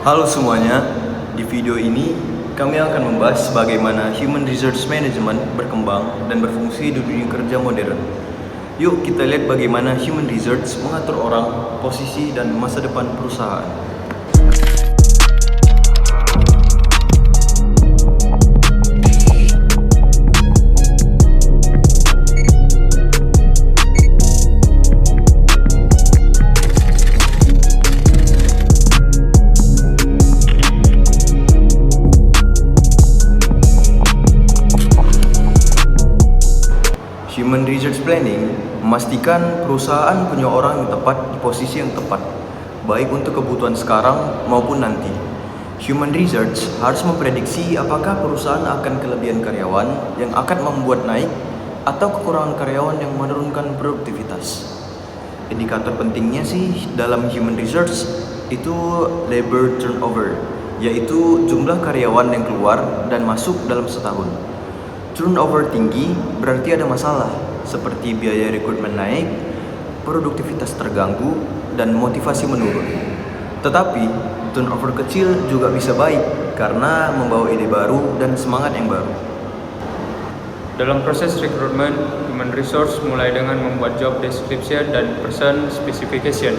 Halo semuanya, di video ini kami akan membahas bagaimana Human Resource Management berkembang dan berfungsi di dunia kerja modern. Yuk kita lihat bagaimana Human Resource mengatur orang, posisi, dan masa depan perusahaan. Human Resource Planning memastikan perusahaan punya orang yang tepat di posisi yang tepat, baik untuk kebutuhan sekarang maupun nanti. Human Resource harus memprediksi apakah perusahaan akan kelebihan karyawan yang akan membuat naik atau kekurangan karyawan yang menurunkan produktivitas. Indikator pentingnya sih dalam Human Resource itu labor turnover, yaitu jumlah karyawan yang keluar dan masuk dalam setahun. Turnover tinggi berarti ada masalah, seperti biaya rekrutmen naik, produktivitas terganggu, dan motivasi menurun. Tetapi, turnover kecil juga bisa baik karena membawa ide baru dan semangat yang baru. Dalam proses rekrutmen, Human Resource mulai dengan membuat job description dan person specification.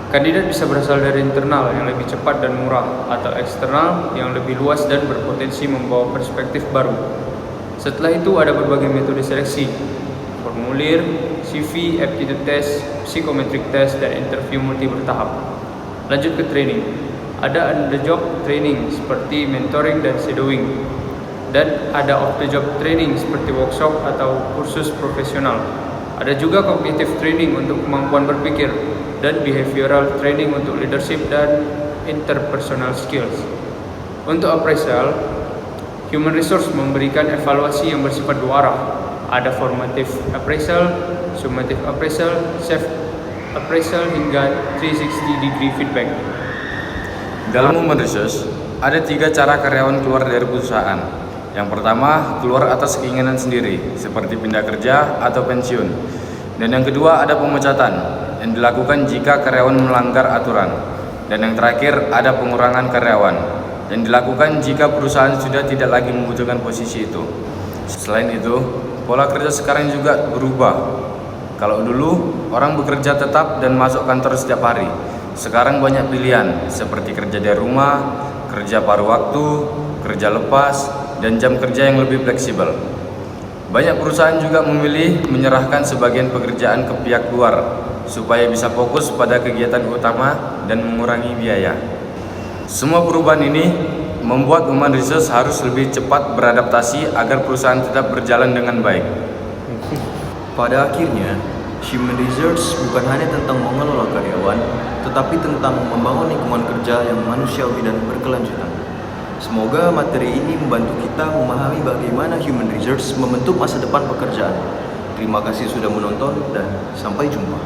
Kandidat bisa berasal dari internal yang lebih cepat dan murah, atau eksternal yang lebih luas dan berpotensi membawa perspektif baru. Setelah itu ada berbagai metode seleksi, formulir, CV, aptitude test, psychometric test, dan interview multi bertahap. Lanjut ke training. Ada on the job training seperti mentoring dan shadowing, dan ada off the job training seperti workshop atau kursus profesional. Ada juga cognitive training untuk kemampuan berpikir, dan behavioral training untuk leadership dan interpersonal skills. Untuk appraisal, Human Resource memberikan evaluasi yang bersifat dua arah. Ada formative appraisal, summative appraisal, self appraisal hingga 360 degree feedback. Dalam Human Resource, ada 3 cara karyawan keluar dari perusahaan. Yang pertama, keluar atas keinginan sendiri, seperti pindah kerja atau pensiun. Dan yang kedua, ada pemecatan, yang dilakukan jika karyawan melanggar aturan. Dan yang terakhir, ada pengurangan karyawan, yang dilakukan jika perusahaan sudah tidak lagi membutuhkan posisi itu. Selain itu, pola kerja sekarang juga berubah. Kalau dulu, orang bekerja tetap dan masuk kantor setiap hari. Sekarang banyak pilihan, seperti kerja dari rumah, kerja paruh waktu, kerja lepas, dan jam kerja yang lebih fleksibel. Banyak perusahaan juga memilih menyerahkan sebagian pekerjaan ke pihak luar, supaya bisa fokus pada kegiatan utama dan mengurangi biaya. Semua perubahan ini membuat Human Resource harus lebih cepat beradaptasi agar perusahaan tetap berjalan dengan baik. Pada akhirnya, Human Resource bukan hanya tentang mengelola karyawan, tetapi tentang membangun lingkungan kerja yang manusiawi dan berkelanjutan. Semoga materi ini membantu kita memahami bagaimana Human Resource membentuk masa depan pekerjaan. Terima kasih sudah menonton dan sampai jumpa.